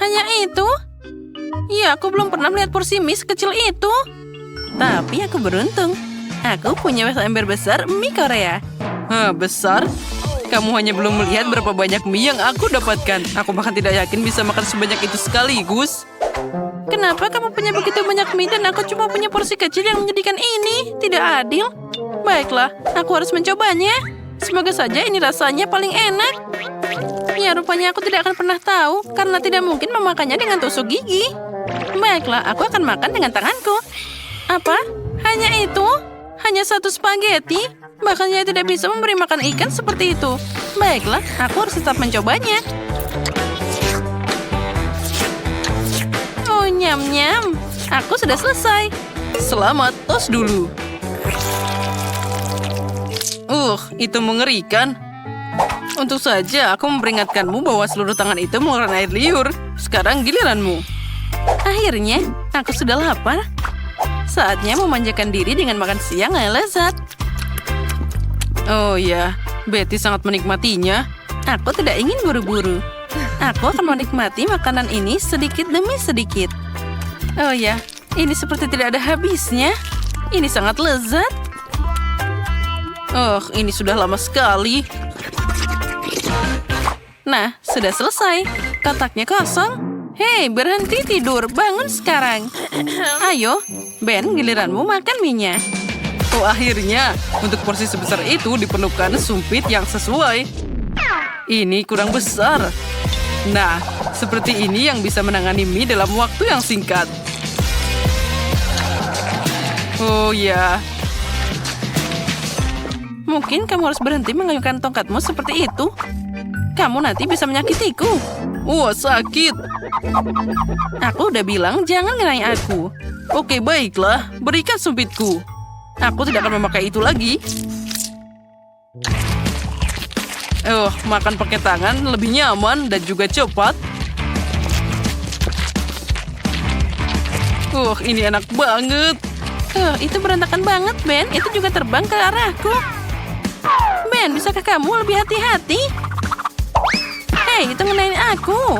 Hanya itu? Ya, aku belum pernah melihat porsi mie sekecil itu. Tapi aku beruntung. Aku punya ember besar mie Korea. Hah, besar? Kamu hanya belum melihat berapa banyak mie yang aku dapatkan. Aku bahkan tidak yakin bisa makan sebanyak itu sekaligus. Kenapa kamu punya begitu banyak mie dan aku cuma punya porsi kecil yang menjadikan ini? Tidak adil. Baiklah, aku harus mencobanya. Semoga saja ini rasanya paling enak. Ya, rupanya aku tidak akan pernah tahu karena tidak mungkin memakannya dengan tusuk gigi. Baiklah, aku akan makan dengan tanganku. Apa? Hanya itu? Hanya satu spaghetti? Bahkan saya tidak bisa memberi makan ikan seperti itu. Baiklah, aku harus tetap mencobanya. Oh, nyam-nyam. Aku sudah selesai. Selamat, tos dulu. Itu mengerikan. Untuk saja aku memperingatkanmu bahwa seluruh tangan itu mengeluarkan air liur. Sekarang giliranmu. Akhirnya, aku sudah lapar. Saatnya memanjakan diri dengan makan siang yang lezat. Oh ya, Betty sangat menikmatinya. Aku tidak ingin buru-buru. Aku akan menikmati makanan ini sedikit demi sedikit. Oh ya, ini seperti tidak ada habisnya. Ini sangat lezat. Oh, ini sudah lama sekali. Nah, sudah selesai. Kotaknya kosong. Hei, berhenti tidur. Bangun sekarang. Ayo, Ben, giliranmu makan mie-nya. Oh, akhirnya. Untuk porsi sebesar itu diperlukan sumpit yang sesuai. Ini kurang besar. Nah, seperti ini yang bisa menangani mie dalam waktu yang singkat. Oh ya. Mungkin kamu harus berhenti mengayunkan tongkatmu seperti itu. Kamu nanti bisa menyakitiku. Wah, sakit. Aku udah bilang jangan ngenai aku. Oke, baiklah. Berikan sumpitku. Aku tidak akan memakai itu lagi. Makan pakai tangan lebih nyaman dan juga cepat. Ini enak banget. Itu berantakan banget, Ben. Itu juga terbang ke arahku. Ben, bisakah kamu lebih hati-hati? Hei, itu ngenain aku.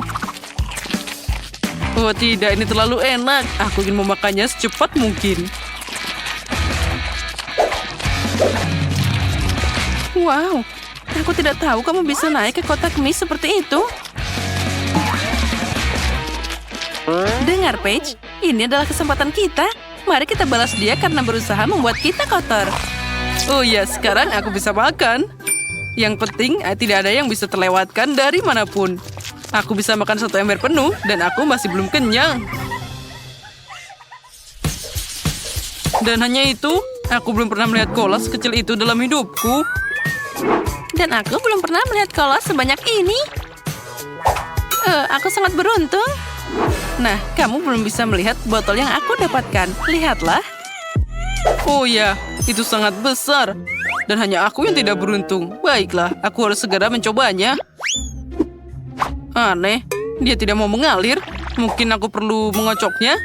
Oh tidak, ini terlalu enak. Aku ingin memakannya secepat mungkin. Wow, aku tidak tahu kamu bisa naik ke kotak mie seperti itu. Dengar, Paige. Ini adalah kesempatan kita. Mari kita balas dia karena berusaha membuat kita kotor. Oh ya, sekarang aku bisa makan. Yang penting, tidak ada yang bisa terlewatkan dari manapun. Aku bisa makan satu ember penuh, dan aku masih belum kenyang. Dan hanya itu, aku belum pernah melihat kola sekecil itu dalam hidupku. Dan aku belum pernah melihat kola sebanyak ini. Aku sangat beruntung. Nah, kamu belum bisa melihat botol yang aku dapatkan. Lihatlah. Oh ya, itu sangat besar. Dan hanya aku yang tidak beruntung. Baiklah, aku harus segera mencobanya. Aneh, dia tidak mau mengalir. Mungkin aku perlu mengocoknya.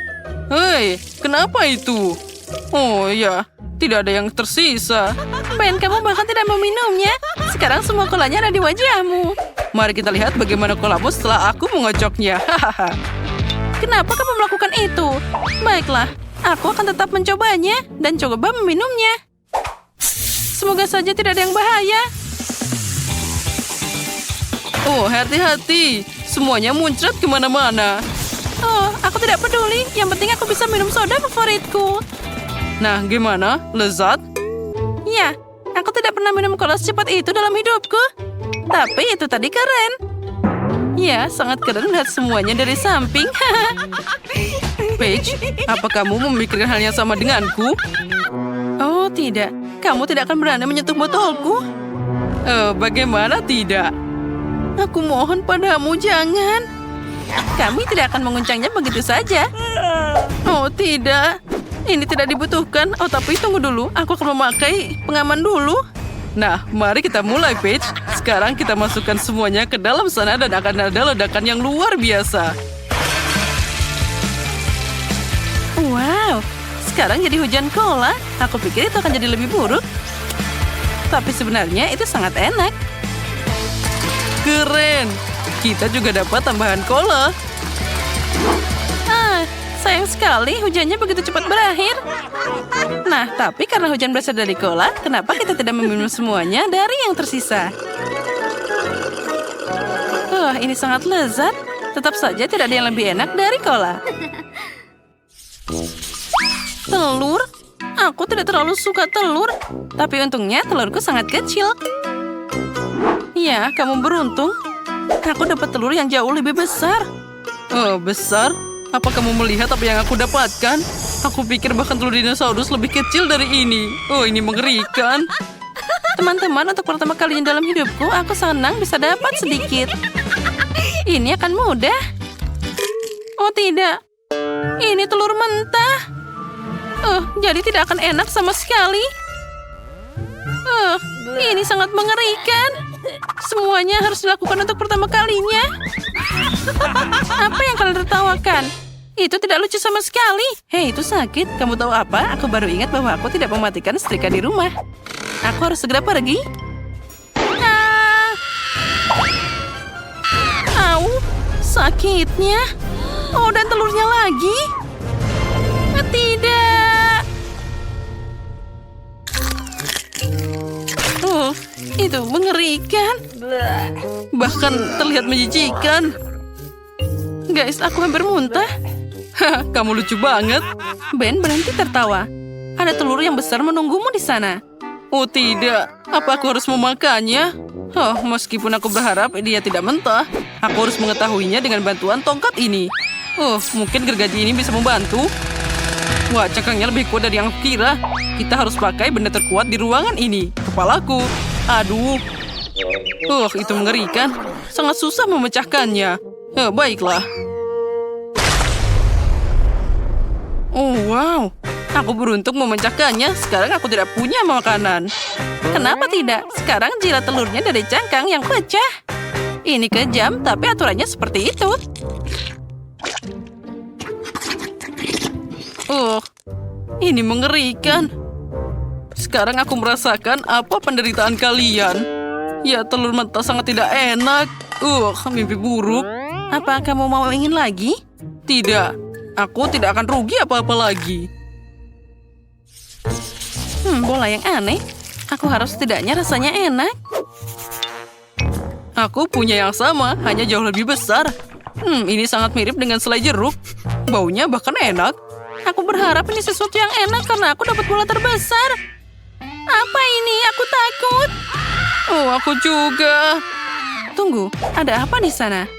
Hei, kenapa itu? Oh ya, tidak ada yang tersisa. Ben, kamu bahkan tidak meminumnya. Sekarang semua kolanya ada di wajahmu. Mari kita lihat bagaimana kolamu setelah aku mengocoknya. Hahaha. Kenapa kamu melakukan itu? Baiklah, aku akan tetap mencobanya dan coba meminumnya. Semoga saja tidak ada yang bahaya. Oh, hati-hati. Semuanya muncrat kemana-mana. Oh, aku tidak peduli. Yang penting aku bisa minum soda favoritku. Nah, gimana? Lezat? Ya, aku tidak pernah minum cola secepat itu dalam hidupku. Tapi itu tadi keren. Ya, sangat keren melihat semuanya dari samping. Paige, apa kamu memikirkan hal yang sama denganku? Oh, tidak. Kamu tidak akan berani menyentuh botolku. Bagaimana tidak? Aku mohon padamu, jangan. Kami tidak akan menguncangnya begitu saja. Oh, tidak. Ini tidak dibutuhkan. Oh, tapi tunggu dulu. Aku akan memakai pengaman dulu. Nah, mari kita mulai, Paige. Sekarang kita masukkan semuanya ke dalam sana dan akan ada ledakan yang luar biasa. Wow, sekarang jadi hujan cola. Aku pikir itu akan jadi lebih buruk. Tapi sebenarnya itu sangat enak. Keren. Kita juga dapat tambahan cola. Sayang sekali hujannya begitu cepat berakhir. Nah, tapi karena hujan berasal dari cola, kenapa kita tidak meminum semuanya dari yang tersisa? Ini sangat lezat. Tetap saja tidak ada yang lebih enak dari cola. Telur? Aku tidak terlalu suka telur. Tapi untungnya telurku sangat kecil. Ya, kamu beruntung. Aku dapat telur yang jauh lebih besar. Oh, besar? Apa kamu melihat apa yang aku dapatkan? Aku pikir bahkan telur dinosaurus lebih kecil dari ini. Oh, ini mengerikan. Teman-teman, untuk pertama kalinya dalam hidupku, aku senang bisa dapat sedikit. Ini akan mudah. Oh tidak, ini telur mentah. Jadi tidak akan enak sama sekali. Ini sangat mengerikan. Semuanya harus dilakukan untuk pertama kalinya. Apa yang kalian tertawakan? Itu tidak lucu sama sekali. Hei, itu sakit. Kamu tahu apa? Aku baru ingat bahwa aku tidak mematikan setrika di rumah. Aku harus segera pergi. Au, sakitnya. Oh, dan telurnya lagi. Tidak. Itu mengerikan. Bahkan terlihat menjijikan. Guys, aku hampir muntah. Kamu lucu banget. Ben berhenti tertawa. Ada telur yang besar menunggumu di sana. Oh tidak, apa aku harus memakannya? Meskipun aku berharap dia tidak mentah, aku harus mengetahuinya dengan bantuan tongkat ini. Mungkin gergaji ini bisa membantu. Wah, cangkangnya lebih kuat dari yang aku kira. Kita harus pakai benda terkuat di ruangan ini. Kepalaku. Aduh. Itu mengerikan. Sangat susah memecahkannya. Baiklah. Oh, wow. Aku beruntung memecahkannya. Sekarang aku tidak punya makanan. Kenapa tidak? Sekarang jilat telurnya dari cangkang yang pecah. Ini kejam, tapi aturannya seperti itu. Ini mengerikan. Sekarang aku merasakan apa penderitaan kalian. Ya, telur mentah sangat tidak enak. Mimpi buruk. Apa kamu mau ingin lagi? Tidak. Aku tidak akan rugi apa-apa lagi. Bola yang aneh. Aku harus setidaknya rasanya enak. Aku punya yang sama, hanya jauh lebih besar. Ini sangat mirip dengan selai jeruk. Baunya bahkan enak. Aku berharap ini sesuatu yang enak karena aku dapat bola terbesar. Apa ini? Aku takut. Aku juga. Tunggu, ada apa di sana?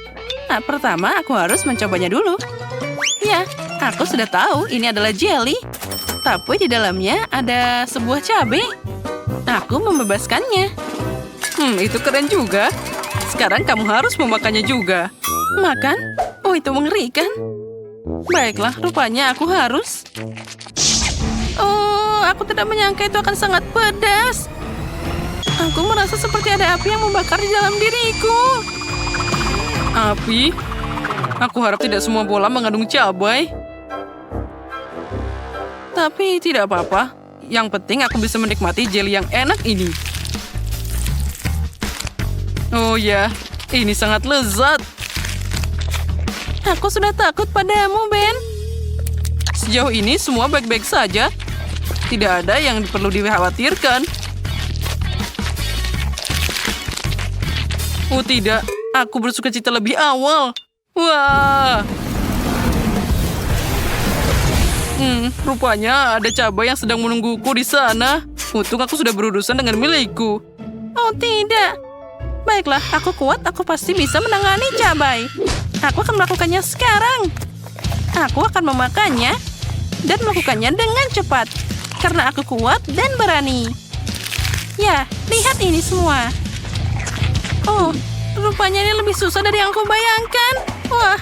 Pertama, aku harus mencobanya dulu. Ya, aku sudah tahu ini adalah jelly. Tapi di dalamnya ada sebuah cabai. Aku membebaskannya. Itu keren juga. Sekarang kamu harus memakannya juga. Makan? Oh, itu mengerikan. Baiklah, rupanya aku harus. Aku tidak menyangka itu akan sangat pedas. Aku merasa seperti ada api yang membakar di dalam diriku. Api? Aku harap tidak semua bola mengandung cabai. Tapi tidak apa-apa. Yang penting aku bisa menikmati jelly yang enak ini. Oh ya, ini sangat lezat. Aku sudah takut padamu, Ben. Sejauh ini semua baik-baik saja. Tidak ada yang perlu dikhawatirkan. Oh tidak, aku bersukacita lebih awal. Wah. Rupanya ada cabai yang sedang menungguku di sana. Untung aku sudah berurusan dengan milikku. Oh tidak. Baiklah, aku kuat, aku pasti bisa menangani cabai. Aku akan melakukannya sekarang. Aku akan memakannya dan melakukannya dengan cepat. Karena aku kuat dan berani. Ya, lihat ini semua. Oh, rupanya ini lebih susah dari yang aku bayangkan. Wah,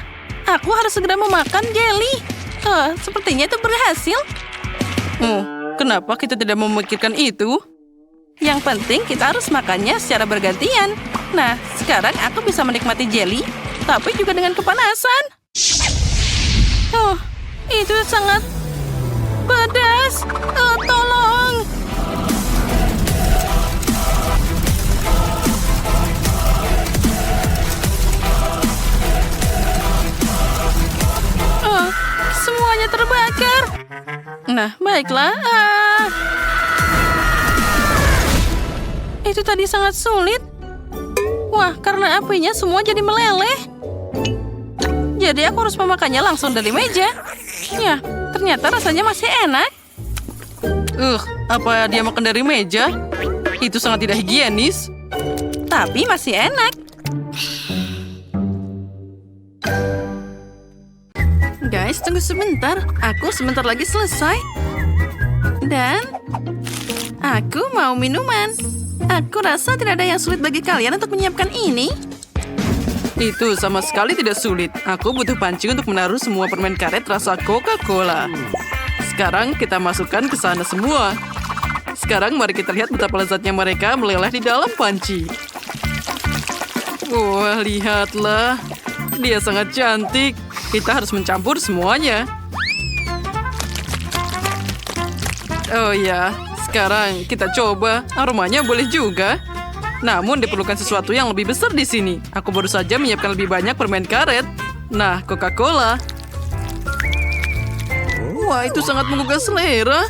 aku harus segera memakan jelly. Sepertinya itu berhasil. Kenapa kita tidak memikirkan itu? Yang penting kita harus makannya secara bergantian. Nah, sekarang aku bisa menikmati jelly, tapi juga dengan kepanasan. Itu sangat pedas. Tolong. terbakar. Nah, baiklah. Itu tadi sangat sulit. Wah, karena apinya semua jadi meleleh. Jadi aku harus memakannya langsung dari meja. Ya, ternyata rasanya masih enak. Apa dia makan dari meja? Itu sangat tidak higienis. Tapi masih enak. Guys, tunggu sebentar. Aku sebentar lagi selesai. Dan aku mau minuman. Aku rasa tidak ada yang sulit bagi kalian untuk menyiapkan ini. Itu sama sekali tidak sulit. Aku butuh panci untuk menaruh semua permen karet rasa Coca-Cola. Sekarang kita masukkan ke sana semua. Sekarang mari kita lihat betapa lezatnya mereka meleleh di dalam panci. Wah, lihatlah. Dia sangat cantik. Kita harus mencampur semuanya. Oh ya, sekarang kita coba. Aromanya boleh juga. Namun diperlukan sesuatu yang lebih besar di sini. Aku baru saja menyiapkan lebih banyak permen karet. Nah, Coca-Cola. Wah, itu sangat menggugah selera.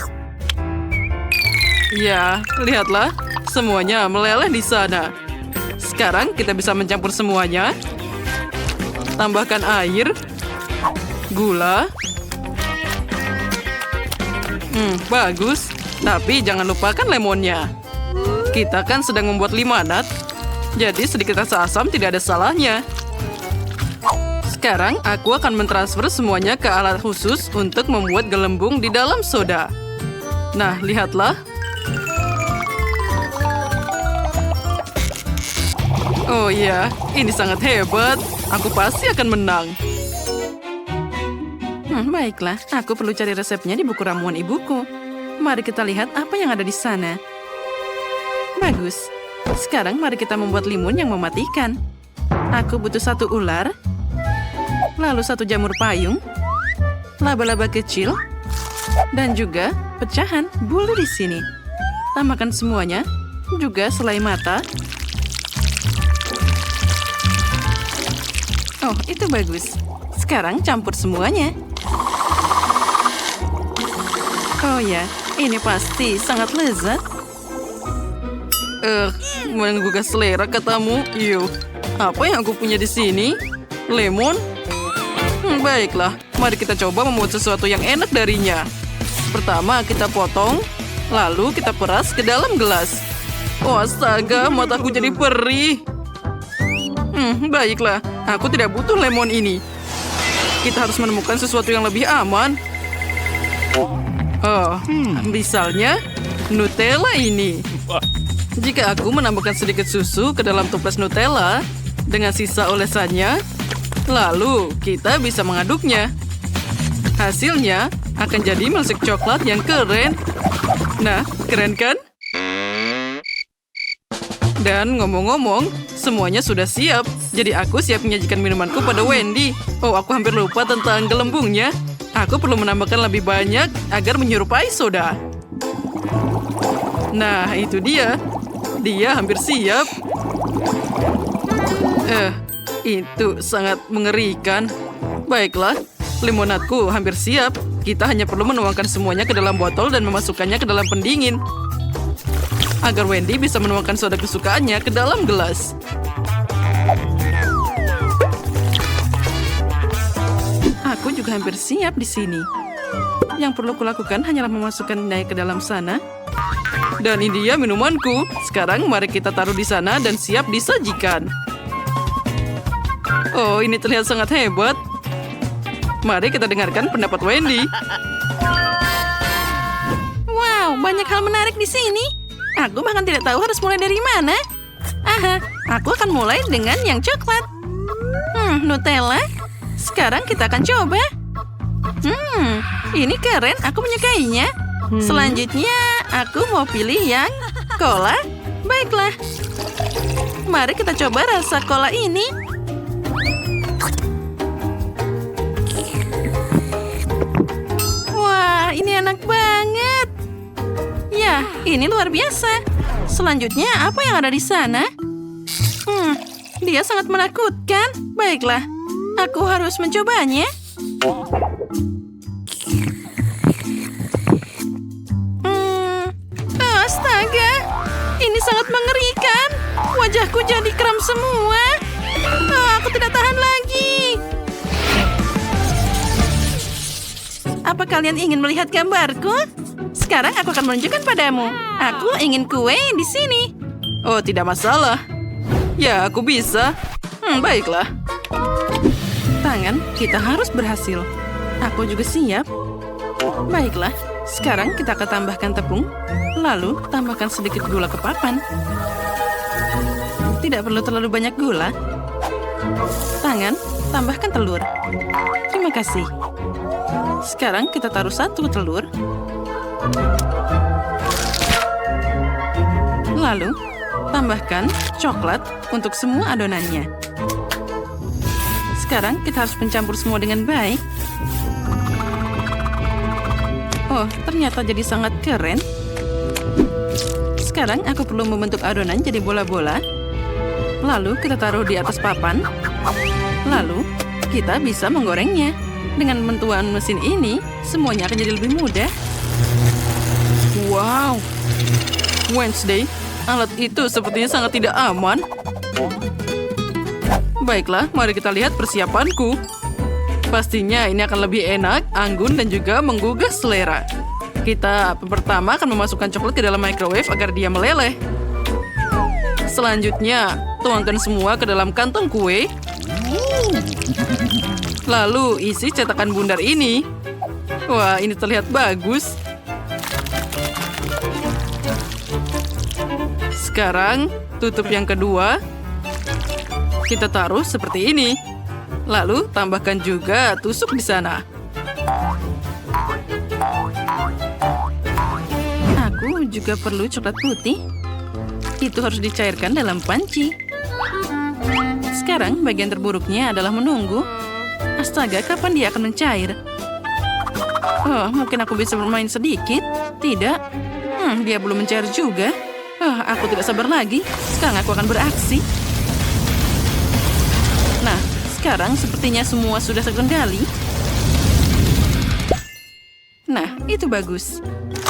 Ya, lihatlah. Semuanya meleleh di sana. Sekarang kita bisa mencampur semuanya. Tambahkan air. Gula. Bagus. Tapi jangan lupakan lemonnya. Kita kan sedang membuat limonad. Jadi sedikit rasa asam tidak ada salahnya. Sekarang aku akan mentransfer semuanya ke alat khusus untuk membuat gelembung di dalam soda. Nah, lihatlah. Oh iya, ini sangat hebat. Aku pasti akan menang. Baiklah, aku perlu cari resepnya di buku ramuan ibuku. Mari kita lihat apa yang ada di sana. Bagus. Sekarang mari kita membuat limun yang mematikan. Aku butuh 1 ular, lalu 1 jamur payung, laba-laba kecil, dan juga pecahan bulu di sini. Tambahkan semuanya, juga selai mata. Oh, itu bagus. Sekarang campur semuanya. Oh ya, ini pasti sangat lezat. Menggugah selera katamu. Apa yang aku punya di sini? Lemon? Baiklah, mari kita coba membuat sesuatu yang enak darinya. Pertama, kita potong, lalu kita peras ke dalam gelas. Oh, astaga, mataku jadi perih. Baiklah, aku tidak butuh lemon ini. Kita harus menemukan sesuatu yang lebih aman. Misalnya Nutella ini. Jika aku menambahkan sedikit susu ke dalam toples Nutella dengan sisa olesannya, lalu kita bisa mengaduknya. Hasilnya akan jadi milkshake coklat yang keren. Nah, keren kan? Dan ngomong-ngomong, semuanya sudah siap. Jadi aku siap menyajikan minumanku pada Wendy. Oh, aku hampir lupa tentang gelembungnya. Aku perlu menambahkan lebih banyak agar menyerupai soda. Nah, itu dia. Dia hampir siap. Itu sangat mengerikan. Baiklah, limonadku hampir siap. Kita hanya perlu menuangkan semuanya ke dalam botol dan memasukkannya ke dalam pendingin. Agar Wendy bisa menuangkan soda kesukaannya ke dalam gelas. Aku juga hampir siap di sini. Yang perlu kulakukan hanyalah memasukkannya ke dalam sana. Dan ini dia minumanku. Sekarang mari kita taruh di sana dan siap disajikan. Oh, ini terlihat sangat hebat. Mari kita dengarkan pendapat Wendy. Wow, banyak hal menarik di sini. Aku bahkan tidak tahu harus mulai dari mana. Aku akan mulai dengan yang coklat. Nutella. Sekarang kita akan coba. Ini keren, aku menyukainya. Selanjutnya, aku mau pilih yang cola. Baiklah. Mari kita coba rasa cola ini. Wah, ini enak banget. Ya, ini luar biasa. Selanjutnya, apa yang ada di sana? Dia sangat menakutkan. Baiklah, aku harus mencobanya. Astaga, ini sangat mengerikan. Wajahku jadi kram semua. Oh, aku tidak tahan lagi. Apa kalian ingin melihat gambarku? Sekarang aku akan menunjukkan padamu. Aku ingin kue di sini. Oh, tidak masalah. Ya, aku bisa. Baiklah. Tangan, kita harus berhasil. Aku juga siap. Baiklah, sekarang kita akan tambahkan tepung. Lalu, tambahkan sedikit gula ke papan. Tidak perlu terlalu banyak gula. Tangan, tambahkan telur. Terima kasih. Sekarang kita taruh satu telur. Lalu, tambahkan coklat untuk semua adonannya. Sekarang kita harus mencampur semua dengan baik. Oh, ternyata jadi sangat keren. Sekarang aku perlu membentuk adonan jadi bola-bola. Lalu kita taruh di atas papan. Lalu kita bisa menggorengnya. Dengan bantuan mesin ini, semuanya akan jadi lebih mudah. Wow, Wednesday, alat itu sepertinya sangat tidak aman. Baiklah, mari kita lihat persiapanku. Pastinya ini akan lebih enak, anggun, dan juga menggugah selera. Kita pertama akan memasukkan coklat ke dalam microwave agar dia meleleh. Selanjutnya, tuangkan semua ke dalam kantong kue. Lalu isi cetakan bundar ini. Wah, ini terlihat bagus. Sekarang, tutup yang kedua. Kita taruh seperti ini. Lalu, tambahkan juga tusuk di sana. Aku juga perlu coklat putih. Itu harus dicairkan dalam panci. Sekarang, bagian terburuknya adalah menunggu. Astaga, kapan dia akan mencair? Oh, mungkin aku bisa bermain sedikit. Tidak. Dia belum mencair juga. Aku tidak sabar lagi. Sekarang aku akan beraksi. Nah, sekarang sepertinya semua sudah terkendali. Nah, itu bagus.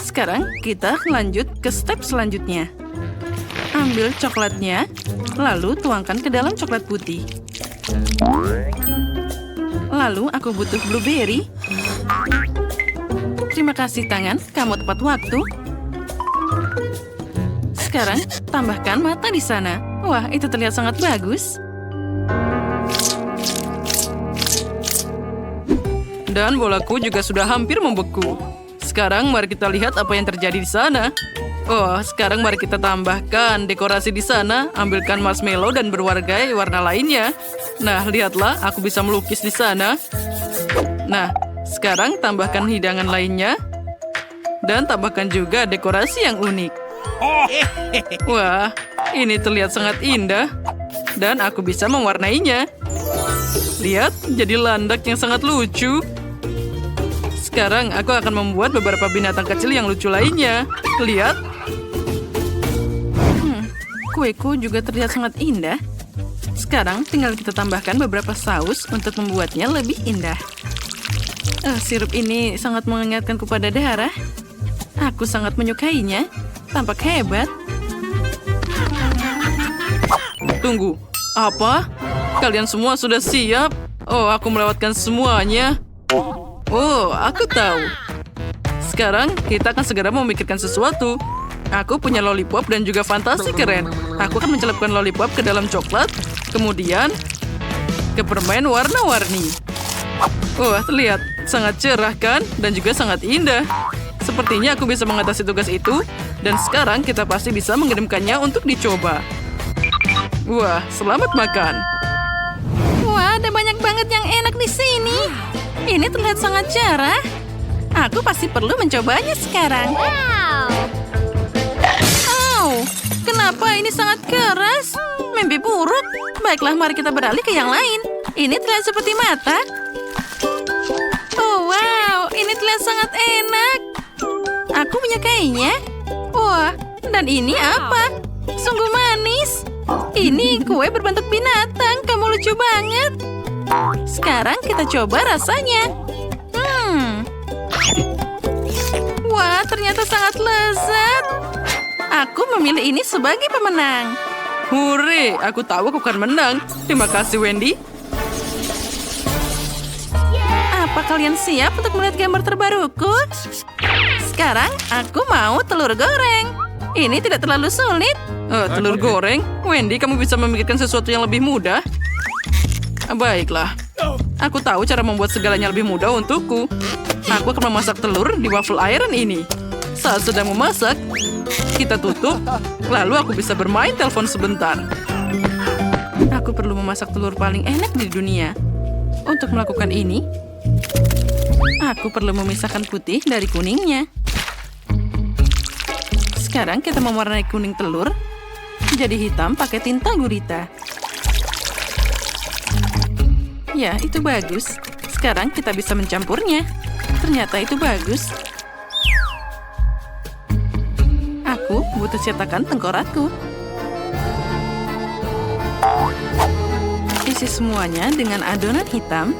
Sekarang kita lanjut ke step selanjutnya. Ambil coklatnya, lalu tuangkan ke dalam coklat putih. Lalu aku butuh blueberry. Terima kasih tangan, kamu tepat waktu. Sekarang, tambahkan mata di sana. Wah, itu terlihat sangat bagus. Dan bolaku juga sudah hampir membeku. Sekarang mari kita lihat apa yang terjadi di sana. Oh, sekarang mari kita tambahkan dekorasi di sana. Ambilkan marshmallow dan berbagai warna lainnya. Nah, lihatlah, aku bisa melukis di sana. Nah, sekarang tambahkan hidangan lainnya. Dan tambahkan juga dekorasi yang unik. Wah, ini terlihat sangat indah. Dan aku bisa mewarnainya. Lihat, jadi landak yang sangat lucu. Sekarang aku akan membuat beberapa binatang kecil yang lucu lainnya. Lihat. Kueku juga terlihat sangat indah. Sekarang tinggal kita tambahkan beberapa saus untuk membuatnya lebih indah. Sirup ini sangat mengingatkanku pada darah. Aku sangat menyukainya. Tampak hebat. Tunggu, apa? Kalian semua sudah siap? Oh, aku melewatkan semuanya. Oh, aku tahu. Sekarang kita akan segera memikirkan sesuatu. Aku punya lollipop dan juga fantasi keren. Aku akan mencelupkan lollipop ke dalam coklat, kemudian ke permen warna-warni. Wah, terlihat sangat cerah kan? Dan juga sangat indah. Sepertinya aku bisa mengatasi tugas itu. Dan sekarang kita pasti bisa mengirimkannya untuk dicoba. Wah, selamat makan. Wah, ada banyak banget yang enak di sini. Ini terlihat sangat cerah. Aku pasti perlu mencobanya sekarang. Oh, kenapa ini sangat keras? Mimpi buruk. Baiklah, mari kita beralih ke yang lain. Ini terlihat seperti mata. Oh, wow, ini terlihat sangat enak. Aku menyukainya. Wah, dan ini apa? Sungguh manis. Ini kue berbentuk binatang. Kamu lucu banget. Sekarang kita coba rasanya. Wah, ternyata sangat lezat. Aku memilih ini sebagai pemenang. Hore, aku tahu aku akan menang. Terima kasih, Wendy. Apa kalian siap untuk melihat gambar terbaruku? Sekarang aku mau telur goreng. Ini tidak terlalu sulit. Telur goreng? Wendy, kamu bisa memikirkan sesuatu yang lebih mudah? Baiklah. Aku tahu cara membuat segalanya lebih mudah untukku. Aku akan memasak telur di waffle iron ini. Saat sedang memasak, kita tutup, lalu aku bisa bermain telepon sebentar. Aku perlu memasak telur paling enak di dunia. Untuk melakukan ini, aku perlu memisahkan putih dari kuningnya. Sekarang kita mewarnai kuning telur jadi hitam pakai tinta gurita. Ya, itu bagus. Sekarang kita bisa mencampurnya. Ternyata itu bagus. Aku butuh cetakan tengkorakku. Isi semuanya dengan adonan hitam.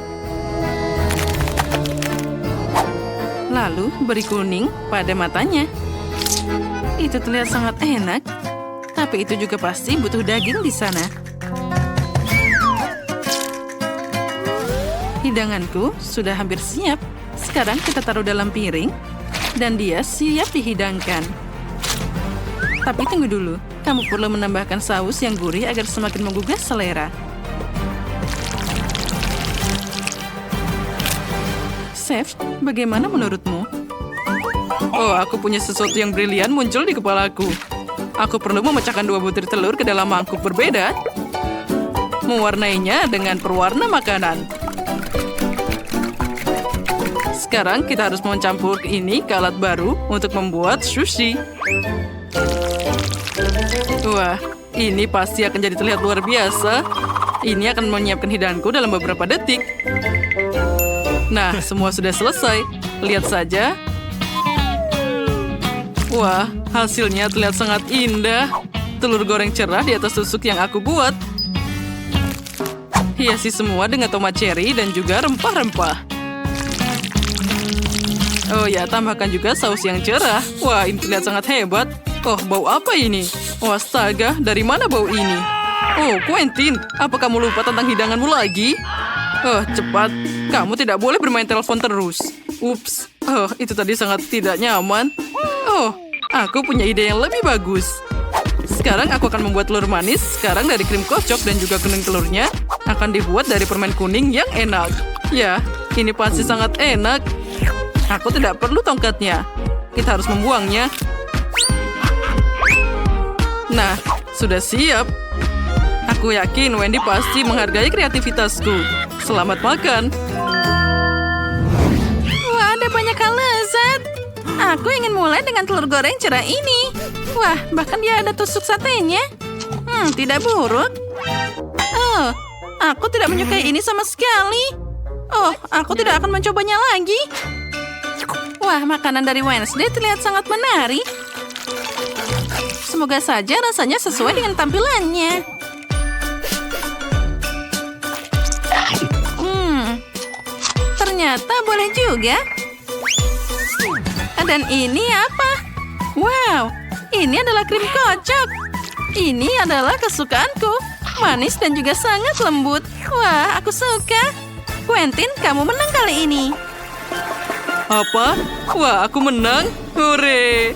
Lalu beri kuning pada matanya. Itu terlihat sangat enak. Tapi itu juga pasti butuh daging di sana. Hidanganku sudah hampir siap. Sekarang kita taruh dalam piring. Dan dia siap dihidangkan. Tapi tunggu dulu. Kamu perlu menambahkan saus yang gurih agar semakin menggugah selera. Chef, bagaimana menurutmu? Oh, aku punya sesuatu yang brilian muncul di kepalaku. Aku perlu memecahkan 2 butir telur ke dalam mangkuk berbeda. Mewarnainya dengan perwarna makanan. Sekarang kita harus mencampur ini ke alat baru untuk membuat sushi. Wah, ini pasti akan jadi terlihat luar biasa. Ini akan menyiapkan hidanganku dalam beberapa detik. Nah, semua sudah selesai. Lihat saja. Wah, hasilnya terlihat sangat indah. Telur goreng cerah di atas tusuk yang aku buat. Hiasi semua dengan tomat cherry dan juga rempah-rempah. Oh ya, tambahkan juga saus yang cerah. Wah, ini terlihat sangat hebat. Oh, bau apa ini? Oh, astaga, dari mana bau ini? Oh, Quentin, apa kamu lupa tentang hidanganmu lagi? Oh, cepat. Kamu tidak boleh bermain telepon terus. Ups. Oh, itu tadi sangat tidak nyaman. Oh, aku punya ide yang lebih bagus. Sekarang aku akan membuat telur manis. Sekarang dari krim kocok dan juga kuning telurnya akan dibuat dari permen kuning yang enak. Ya, ini pasti sangat enak. Aku tidak perlu tongkatnya. Kita harus membuangnya. Nah, sudah siap. Aku yakin Wendy pasti menghargai kreativitasku. Selamat makan. Wah, ada banyak hal lezat. Aku ingin mulai dengan telur goreng cerah ini. Wah, bahkan dia ada tusuk satenya. Tidak buruk. Oh, aku tidak menyukai ini sama sekali. Oh, aku tidak akan mencobanya lagi. Wah, makanan dari Wednesday terlihat sangat menarik. Semoga saja rasanya sesuai dengan tampilannya. Ternyata boleh juga. Dan ini apa? Wow, ini adalah krim kocok. Ini adalah kesukaanku. Manis dan juga sangat lembut. Wah, aku suka. Quentin, kamu menang kali ini. Apa? Wah, aku menang. Hore.